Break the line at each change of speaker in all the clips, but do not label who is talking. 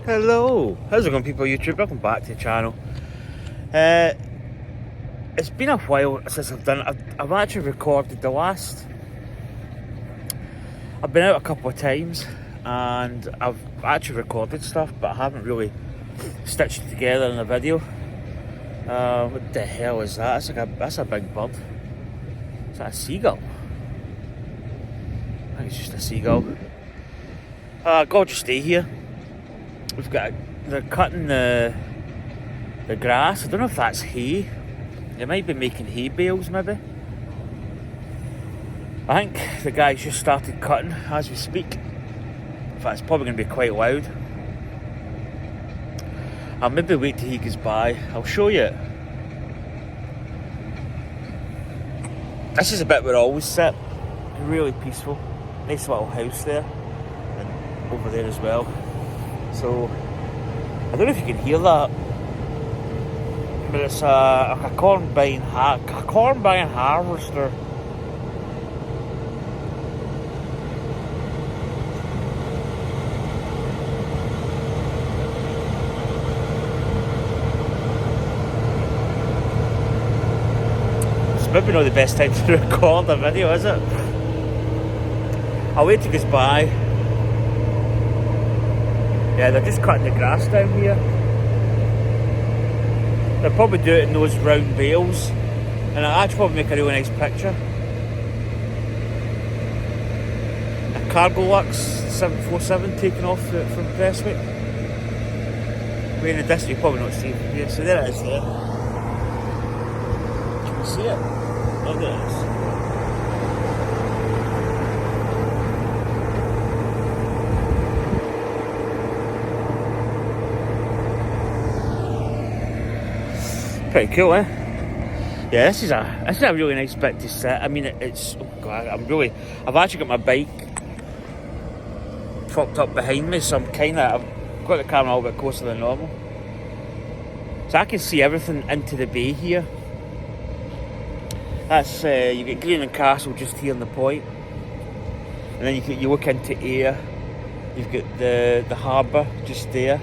Hello, how's it going, people of YouTube? Welcome back to the channel. It's been a while since I've actually recorded the last. I've been out a couple of times and I've actually recorded stuff, but I haven't really stitched it together in a video. What the hell is that? That's a big bird. Is that a seagull? I think it's just a seagull. Gorgeous day here. They're cutting the grass. I don't know if that's hay. They might be making hay bales, maybe. I think the guys just started cutting as we speak. In fact, it's probably going to be quite loud. I'll maybe wait till he goes by. I'll show you it. This is a bit where I always sit. Really peaceful. Nice little house there. And over there as well. So, I don't know if you can hear that, but it's a combine harvester. It's maybe not the best time to record a video, is it? I'll wait till he goes by. Yeah, they're just cutting the grass down here. They'll probably do it in those round bales, and it'll actually probably make a really nice picture. A Cargolux 747 taking off from Prestwick. Way in the distance, you probably not see it from here. So there it is there. You can see it. Oh, there it is. Pretty cool, eh? Yeah, this is a really nice bit to sit. I mean, it's oh God, I've actually got my bike propped up behind me, so I've got the camera a little bit closer than normal, so I can see everything into the bay here. That's you get Greenland Castle just here on the point, and then you look into Ayr. You've got the harbour just there.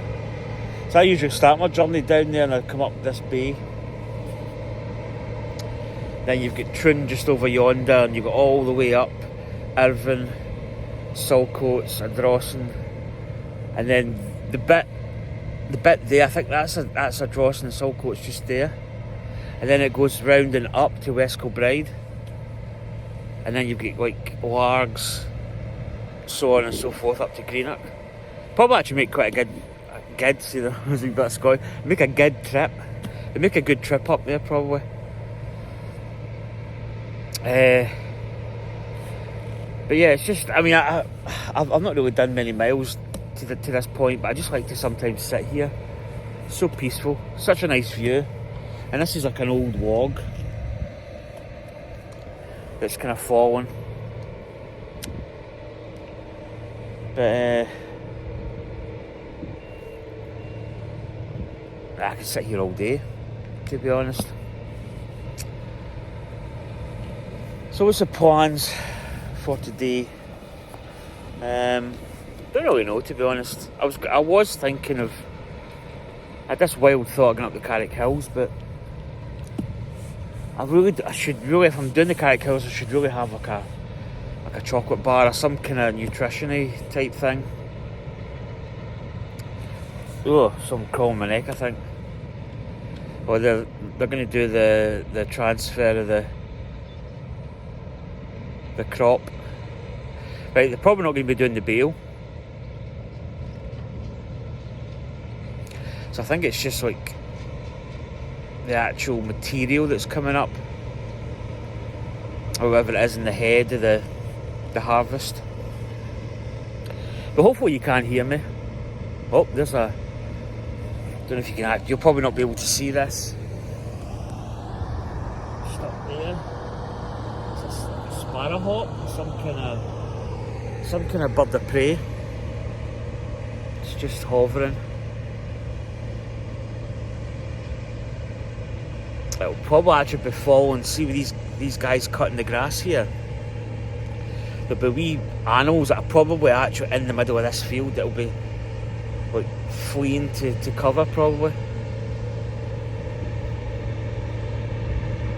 So I usually start my journey down there and I come up this bay. Then you've got Troon just over yonder, and you've got all the way up Irvine, Saltcoats, Ardrossan, and then the bit there, I think that's Ardrossan and Saltcoats just there, and then it goes round and up to West Kilbride, and then you've got like Largs, so on and so forth up to Greenock. Probably actually make quite a good, see there was a bit of Scotland. Make a good trip. They make a good trip up there probably. But yeah, it's just, I mean, I've not really done many miles to this point, but I just like to sometimes sit here. So peaceful, such a nice view. And this is like an old log that's kind of fallen. But I could sit here all day, to be honest. So what's the plans for today? Don't really know, to be honest. I was thinking of, I had this wild thought of going up the Carrick Hills, but I should really, if I'm doing the Carrick Hills, I should really have like a chocolate bar or some kind of nutrition-y type thing. Oh, something calling my neck, I think. Well, they're going to do the transfer of the crop. Right, they're probably not going to be doing the bale. So I think it's just like the actual material that's coming up, or whatever it is in the head of the harvest. But hopefully you can hear me. Oh, there's a, don't know if you can, you'll probably not be able to see this. Just up there. It's a sparrowhawk, some kind of bird of prey. It's just hovering. It'll probably actually be falling. See with these guys cutting the grass here. There'll be wee animals that are probably actually in the middle of this field that'll be like fleeing to cover, probably.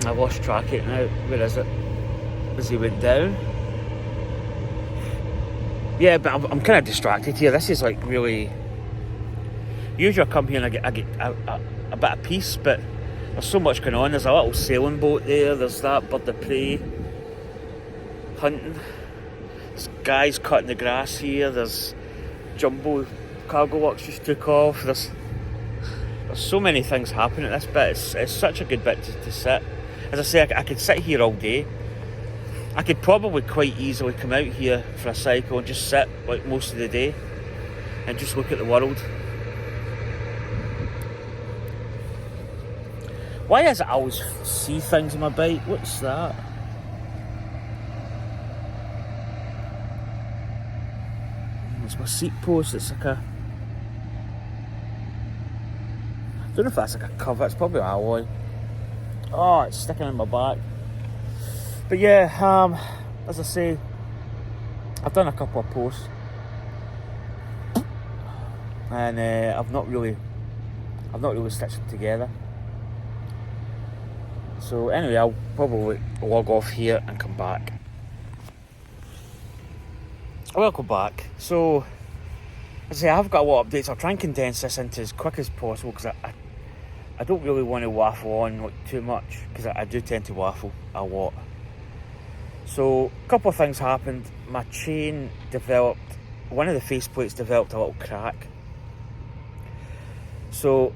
I lost track of it now. Where is it? As he went down. Yeah, but I'm kind of distracted here. This is like really. Usually I come here and I get a bit of peace, but there's so much going on. There's a little sailing boat there. There's that bird of prey hunting. There's guys cutting the grass here. There's Jumbo Cargo Works just took off. There's so many things happening at this bit. It's such a good bit to sit. As I say, I could sit here all day. I could probably quite easily come out here for a cycle and just sit like most of the day and just look at the world. Why is it I always see things on my bike? What's that? It's my seat post. It's like a... I don't know if that's like a cover. It's probably alloy. Oh, it's sticking in my back. But yeah, as I say, I've done a couple of posts, and I've not really stitched them together. So anyway, I'll probably log off here and come back. Welcome back. So, as I say, I've got a lot of updates. I'll try and condense this into as quick as possible because I don't really want to waffle on like too much, because I do tend to waffle a lot. So, a couple of things happened. My chain developed, one of the faceplates developed a little crack. So,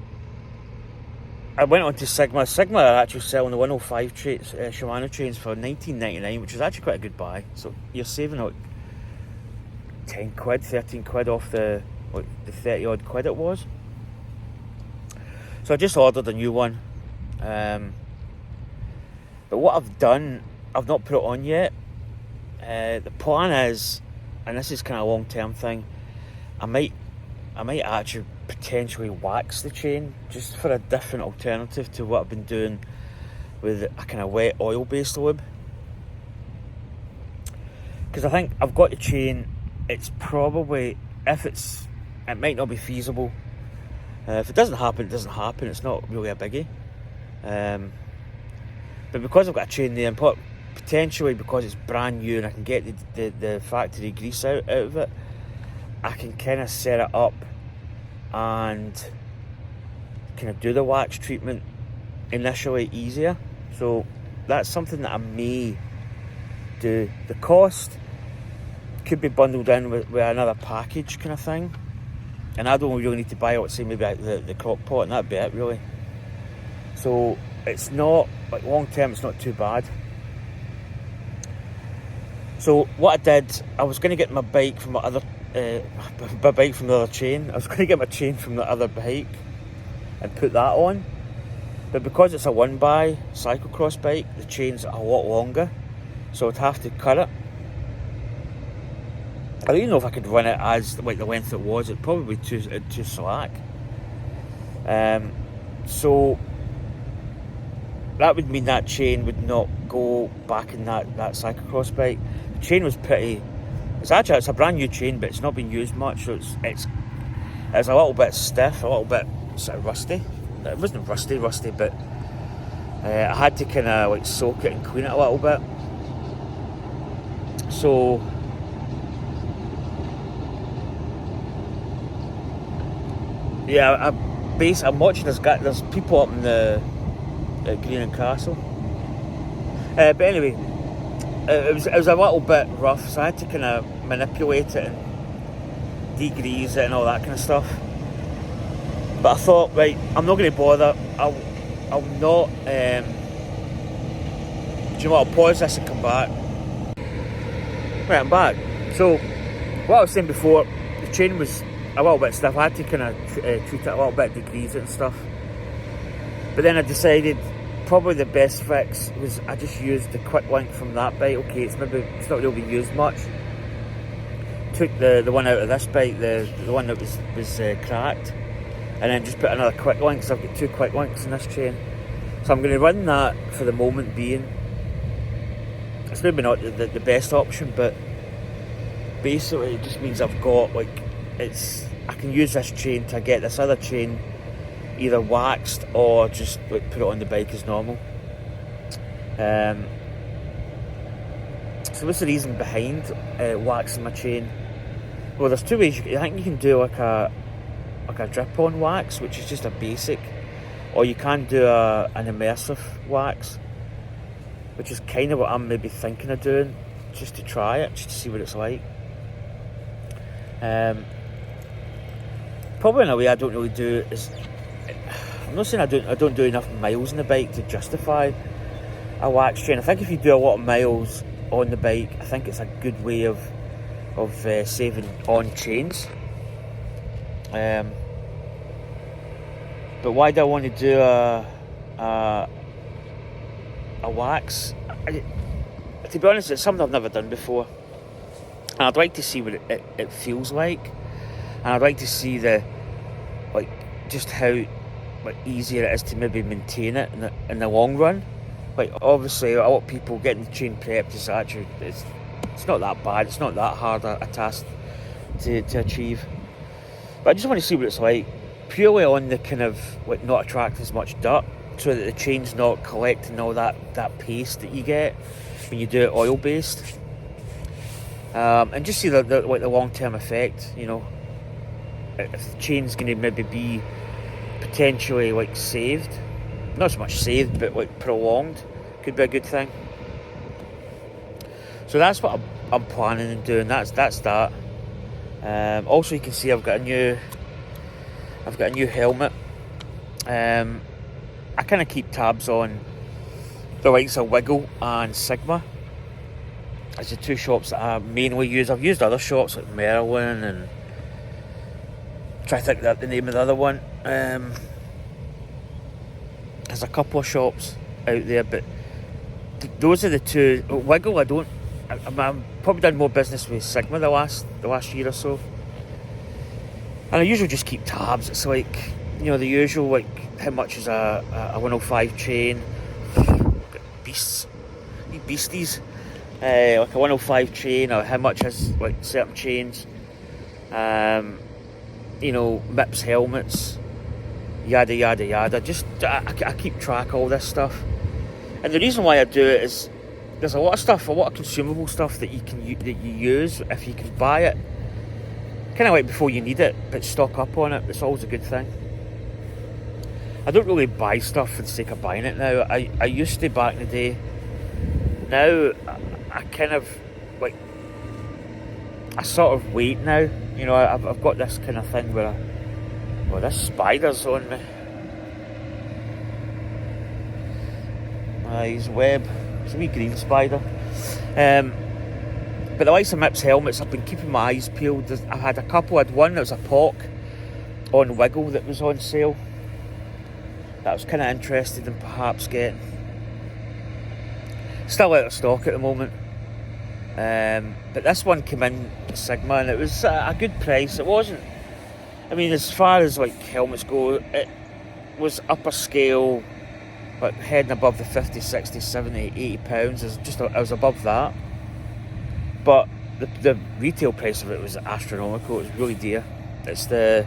I went on to Sigma. Sigma are actually selling the 105 Shimano chains for $19.99, which is actually quite a good buy. So, you're saving like 10 quid, 13 quid off the 30 odd quid it was. So I just ordered a new one. But what I've done, I've not put it on yet. The plan is, and this is kind of a long-term thing, I might actually potentially wax the chain just for a different alternative to what I've been doing with a kind of wet oil-based lube. Because I think I've got the chain. It's probably, it might not be feasible. If it doesn't happen, it doesn't happen. It's not really a biggie. But because I've got a chain there, and potentially because it's brand new and I can get the factory grease out of it, I can kind of set it up and kind of do the wax treatment initially easier. So that's something that I may do. The cost could be bundled in with another package kind of thing, and I don't really need to buy, let's say, maybe the crock pot, and that'd be it really. So it's not, like, long term it's not too bad. So what I did, I was going to get my bike from my other from the other chain. I was going to get my chain from the other bike and put that on, but because it's a one-by cyclocross bike, the chain's a lot longer, so I'd have to cut it. I don't even know if I could run it as like the length it was. It'd probably be too slack. So that would mean that chain would not go back in that cyclocross bike. The chain was pretty. It's a brand new chain, but it's not been used much, so it's a little bit stiff, a little bit sort of rusty. It wasn't rusty, but I had to kind of like soak it and clean it a little bit. So yeah, I'm watching this guy. There's people up in the Green and Castle. But anyway, it was a little bit rough, so I had to kind of manipulate it and degrease it and all that kind of stuff. But I thought, right, I'm not going to bother. I'll not. Do you know what? I'll pause this and come back. Right, I'm back. So what I was saying before, the chain was a little bit stiff. I had to kind of treat it a little bit, degrease it and stuff. But then I decided probably the best fix was I just used the quick link from that bike. Okay, it's not really been used much. Took the one out of this bike, the one that was cracked, and then just put another quick link, because I've got two quick links in this chain. So I'm going to run that for the moment being. It's maybe not the best option, but basically it just means I've got, like, it's I can use this chain to get this other chain either waxed or just like put it on the bike as normal. So what's the reason behind waxing my chain? Well, there's two ways. I think you can do like a drip-on wax, which is just a basic, or you can do an immersive wax, which is kind of what I'm maybe thinking of doing, just to try it, just to see what it's like. Probably in a way I don't really do is, I'm not saying I don't do enough miles on the bike to justify a wax chain. I think if you do a lot of miles on the bike, I think it's a good way of saving on chains. But why do I want to do a wax? To be honest, it's something I've never done before, and I'd like to see what it feels like, and I'd like to see just how easier it is to maybe maintain it in the long run. Like, obviously, a lot of people getting the chain prepped is actually it's not that bad. It's not that hard a task to achieve. But I just want to see what it's like, purely on the kind of not attracting as much dirt, so that the chain's not collecting all that paste that you get when you do it oil based, and just see the long term effect. You know, if the chain's going to maybe be potentially saved, not so much saved, but prolonged, could be a good thing. So that's what I'm planning on doing. That's that. Also, you can see I've got a new helmet. I kind of keep tabs on the likes of Wiggle and Sigma as the two shops that I mainly use. I've used other shops like Merlin and try to think the name of the other one. There's a couple of shops out there, but those are the two. Wiggle, I've probably done more business with Sigma the last year or so, and I usually just keep tabs. It's like, the usual, how much is a 105 chain, beasties, like a 105 chain, or how much is certain chains, MIPS helmets, yada yada yada. Just I keep track of all this stuff, and the reason why I do it is there's a lot of consumable stuff that you use if you can buy it, kind of before you need it, but stock up on it. It's always a good thing. I don't really buy stuff for the sake of buying it now. I used to back in the day. Now I kind of I sort of wait now. I've got this kind of thing where this spider's on me. He's web. It's a wee green spider. But the likes of MIPS helmets, I've been keeping my eyes peeled. I had a couple. I had one that was a POC on Wiggle that was on sale, that I was kind of interested in perhaps getting. Still out of stock at the moment. But this one came in Sigma, and it was a good price. It wasn't, as far as helmets go, it was upper scale, heading above the 50, 60, 70, 80 pounds. I was above that. But the retail price of it was astronomical. It was really dear. It's the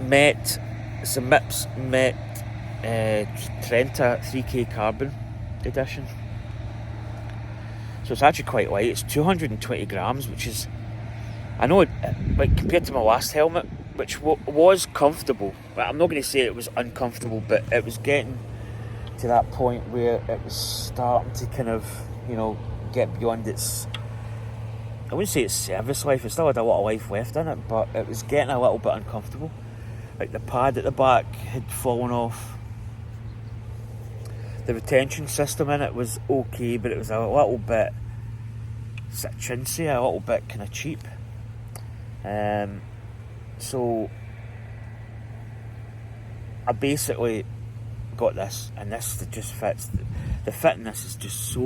MIPS Met Trenta 3K Carbon edition. So it's actually quite light. It's 220 grams, which is, I know, compared to my last helmet, which was comfortable. But I'm not going to say it was uncomfortable, but it was getting to that point where it was starting to kind of, get beyond its, I wouldn't say its service life. It still had a lot of life left in it, but it was getting a little bit uncomfortable. The pad at the back had fallen off. The retention system in it was okay, but it was a little bit chintzy, a little bit kind of cheap. So I basically got this, and this just fits. The fit in this is just so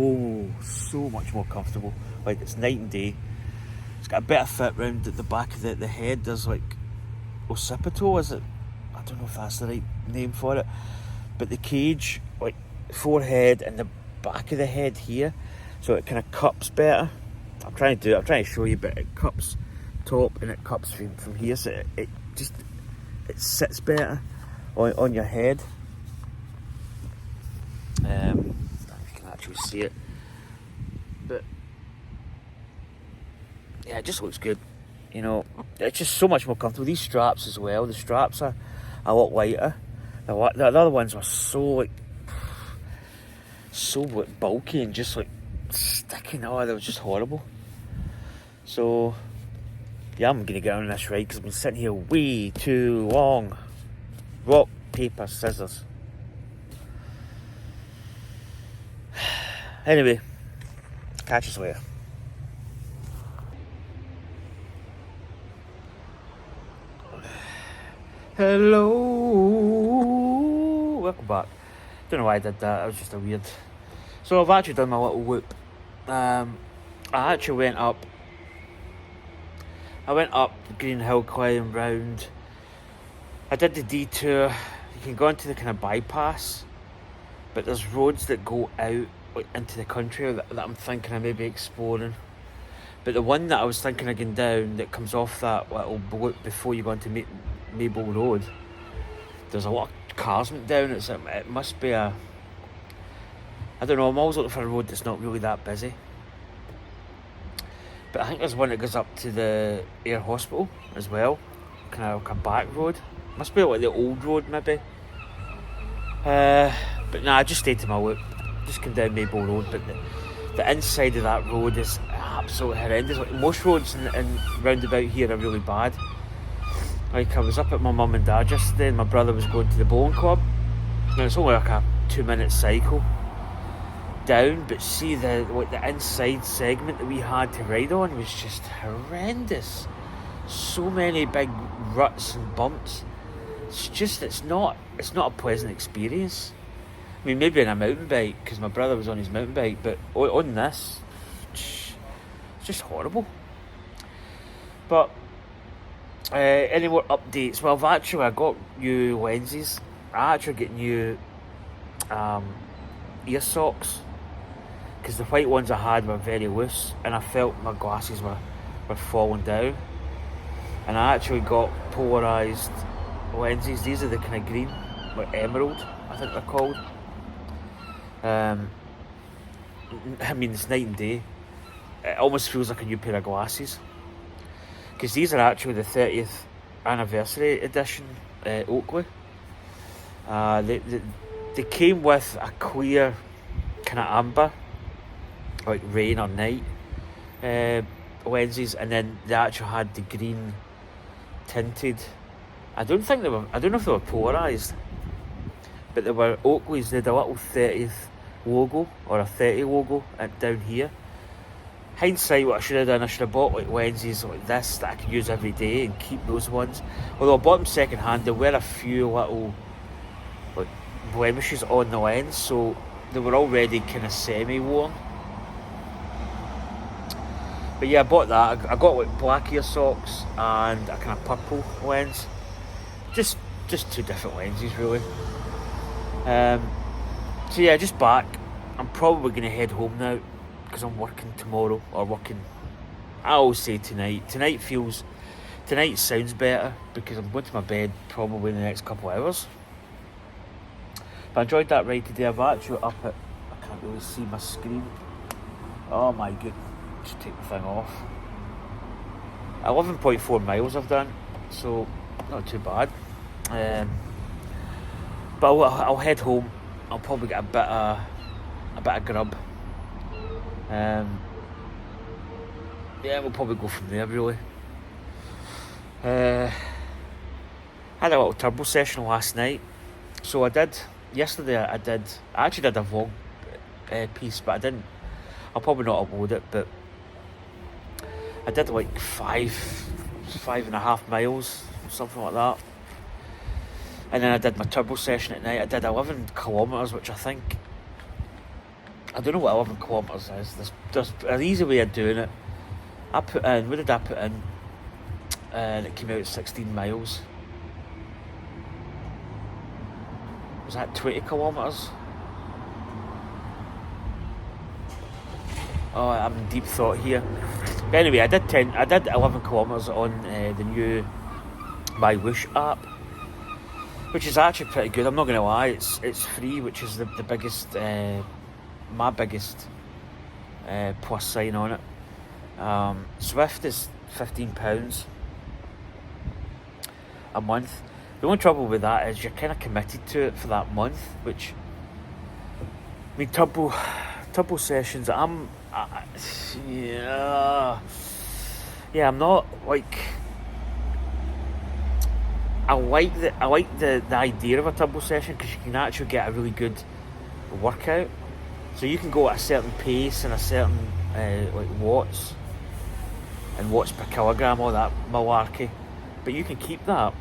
much more comfortable. It's night and day. It's got a bit of fit round at the back of the head. There's occipital, is it? I don't know if that's the right name for it. But the cage, forehead and the back of the head here, so it kind of cups better. I'm trying to show you, but it cups top and it cups from here, so it sits better on your head. I don't know if you can actually see it, but yeah, it just looks good. You know, it's just so much more comfortable. These straps as well, the straps are a lot lighter. The other ones were so bulky and just like sticking. Oh, they were just horrible. So yeah, I'm gonna get on this ride because I've been sitting here way too long. Rock, paper, scissors. Anyway, catch you later. Hello, welcome back. Don't know why I did that. It was just a weird. So I've actually done my little whoop. I actually went up Green Hill, climb round. I did the detour. You can go into the kind of bypass, but there's roads that go out into the country that I'm thinking of maybe exploring. But the one that I was thinking of going down that comes off that little loop before you go into Maple Road, there's a lot of cars went down. It must be I don't know, I'm always looking for a road that's not really that busy. But I think there's one that goes up to the Air Hospital as well, kind of like a back road. Must be like the old road maybe. But nah, I just stayed to my loop. Just come down Maple Road, but the inside of that road is absolutely horrendous. Like most roads in roundabout here are really bad. Like I was up at my mum and dad yesterday and my brother was going to the bowling club. Now it's only like a 2-minute cycle down, but see the inside segment that we had to ride on was just horrendous. So many big ruts and bumps. It's not a pleasant experience. I mean, maybe on a mountain bike, because my brother was on his mountain bike, but on this, it's just horrible. But any more updates? Well, I got new lenses. I actually get new ear socks, because the white ones I had were very loose, and I felt my glasses were falling down. And I actually got polarised lenses. These are the kind of green, like emerald, I think they're called. I mean, it's night and day. It almost feels like a new pair of glasses, because these are actually the 30th anniversary edition Oakley. They came with a clear kind of amber, like rain or night lenses, and then they actually had the green tinted. I don't know if they were polarised, but they were Oakleys. They had a little 30th logo, or a 30 logo down here. Hindsight, what I should have done, I should have bought like lenses like this that I could use every day and keep those ones. Although I bought them second hand, there were a few little like blemishes on the lens, so they were already kind of semi-worn. But yeah, I bought that. I got like black ear socks and a kind of purple lens. Just two different lenses really. So yeah, just back. I'm probably going to head home now, because I'm working tomorrow, I always say tonight. Tonight sounds better, because I'm going to my bed probably in the next couple of hours. But I enjoyed that ride today. I've actually up at, I can't really see my screen. Oh my goodness, just take the thing off. 11.4 miles I've done, so not too bad. But I'll head home. I'll probably get a bit of grub. Yeah, we'll probably go from there really. I had a little turbo session last night. So yesterday I actually did a vlog piece, but I'll probably not upload it, but I did like 5.5 miles, something like that. And then I did my turbo session at night. I did 11 kilometres, which I don't know what 11 kilometres is. There's an easy way of doing it. What did I put in? And it came out at 16 miles. Was that 20 kilometres? Oh, I'm in deep thought here. But anyway, I did 11 kilometres on the new My Whoosh app, which is actually pretty good. I'm not going to lie, it's free, which is the biggest, my biggest plus sign on it. Zwift is £15 a month. The only trouble with that is you're kind of committed to it for that month, which, I mean, turbo sessions, I'm not like, I like the idea of a turbo session because you can actually get a really good workout. So you can go at a certain pace and a certain like watts and watts per kilogram, all that malarkey. But you can keep that,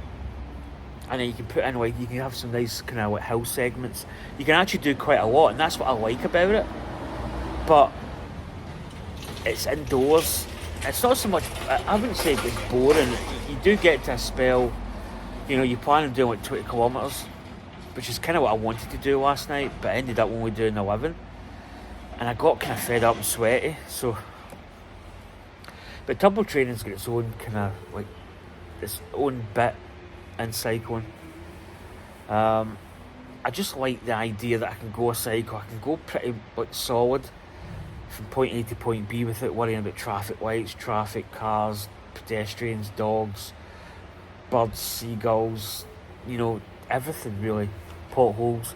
and then you can put in, like, you can have some nice kind of like hill segments. You can actually do quite a lot, and that's what I like about it. But it's indoors. It's not so much, I wouldn't say it's boring. You do get to a spell, you know, you plan on doing like 20 kilometres, which is kind of what I wanted to do last night, but I ended up only doing 11. And I got kind of fed up and sweaty, so. But turbo training's got its own kind of, like, its own bit in cycling. I just like the idea that I can go a cycle, I can go pretty, like, solid from point A to point B without worrying about traffic lights, traffic, cars, pedestrians, dogs, birds, seagulls, you know, everything really, potholes.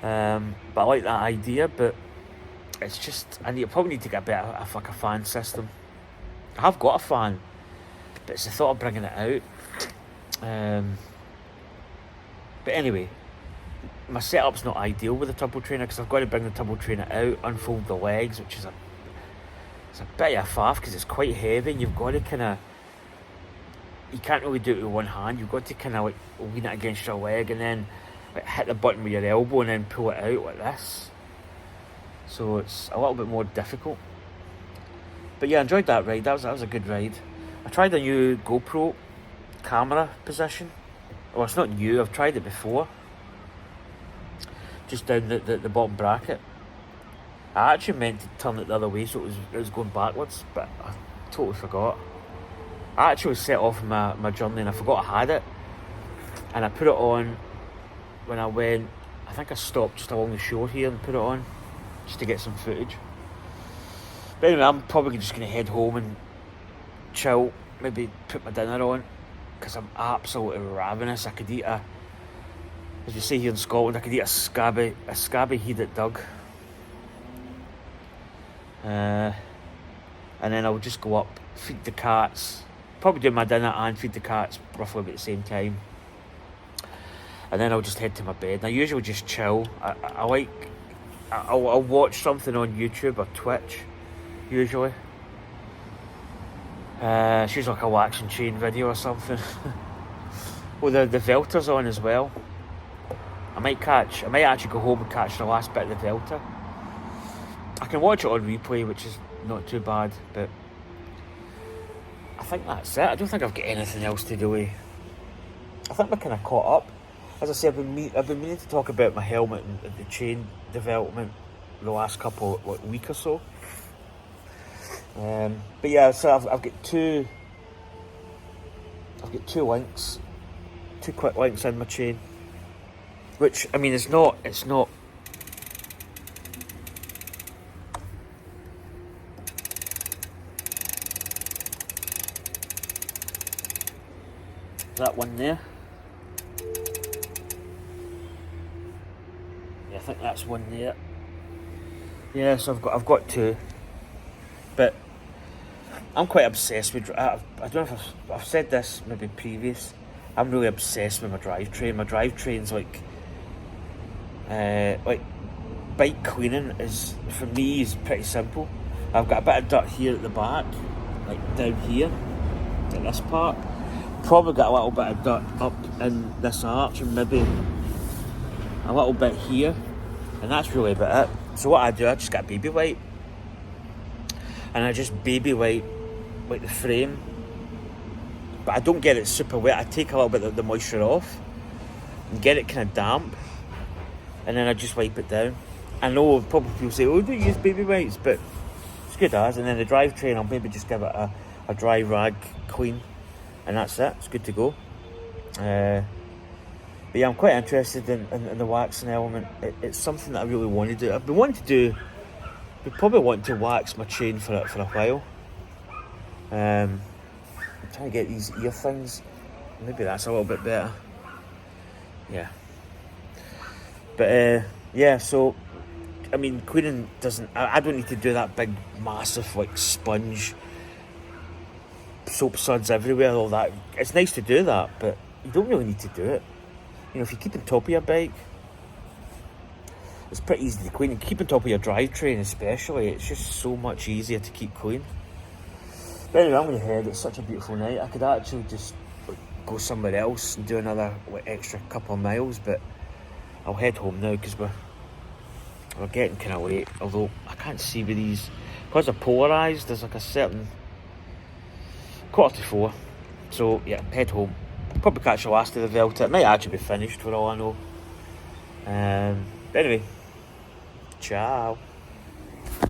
But I like that idea, but it's just, I probably need to get a bit of like a fan system. I have got a fan, but it's the thought of bringing it out. But anyway, my setup's not ideal with the turbo trainer because I've got to bring the turbo trainer out, unfold the legs, which is it's a bit of a faff because it's quite heavy, and you've got to kind of, you can't really do it with one hand. You've got to kind of like lean it against your leg and then like hit the button with your elbow and then pull it out like this. So it's a little bit more difficult. But yeah, I enjoyed that ride. That was a good ride. I tried a new GoPro camera position. Well, it's not new, I've tried it before. Just down the bottom bracket. I actually meant to turn it the other way so it was going backwards, but I totally forgot. I actually set off my journey and I forgot I had it. And I put it on when I went, I think I stopped just along the shore here and put it on, just to get some footage. But anyway, I'm probably just going to head home and chill, maybe put my dinner on, because I'm absolutely ravenous. I could eat as you say here in Scotland, I could eat a scabby head at Doug. And then I'll just go up, feed the cats, probably do my dinner and feed the cats roughly about the same time. And then I'll just head to my bed. And I usually just chill. I'll watch something on YouTube or Twitch, usually. It's usually like a wax and chain video or something. Well, the Velter's on as well. I might actually go home and catch the last bit of the Velter. I can watch it on replay, which is not too bad, but I think that's it. I don't think I've got anything else to do. I think we're kind of caught up. As I said, I've been meaning to talk about my helmet and the chain development the last couple week or so. But yeah, so I've got two links, 2 quick links in my chain, which, I mean, it's not. Is that one there? Yeah, I think that's one there. Yeah, so I've got 2, but I'm quite obsessed with. I don't know if I've said this maybe previous. I'm really obsessed with my drivetrain. My drivetrain's like bike cleaning is, for me, is pretty simple. I've got a bit of dirt here at the back, like down here, at this part. Probably got a little bit of dirt up in this arch, and maybe a little bit here, and that's really about it. So what I do, I just get a baby wipe, and I just baby wipe like the frame, but I don't get it super wet. I take a little bit of the moisture off and get it kind of damp, and then I just wipe it down. I know probably people say, oh, don't use baby wipes, but it's good as. And then the drivetrain, I'll maybe just give it a dry rag clean, and that's it. It's good to go. But yeah, I'm quite interested in the waxing element. It's something that I really want to do. I've been wanting to do. I probably want to wax my chain for a while. I'm trying to get these ear things. Maybe that's a little bit better. Yeah. But yeah, so I mean, cleaning doesn't. I don't need to do that big, massive like sponge, soap suds everywhere. All that. It's nice to do that, but you don't really need to do it. You know, if you keep on top of your bike, it's pretty easy to clean. And keep on top of your drivetrain especially, it's just so much easier to keep clean. But anyway, I'm going to head. It's such a beautiful night. I could actually just go somewhere else and do another extra couple of miles, but I'll head home now because we're getting kind of late. Although I can't see with these, because they're polarised, there's like a certain 4:45. So yeah, head home. Probably catch the last of the Velta. It might actually be finished for all I know. But anyway, ciao.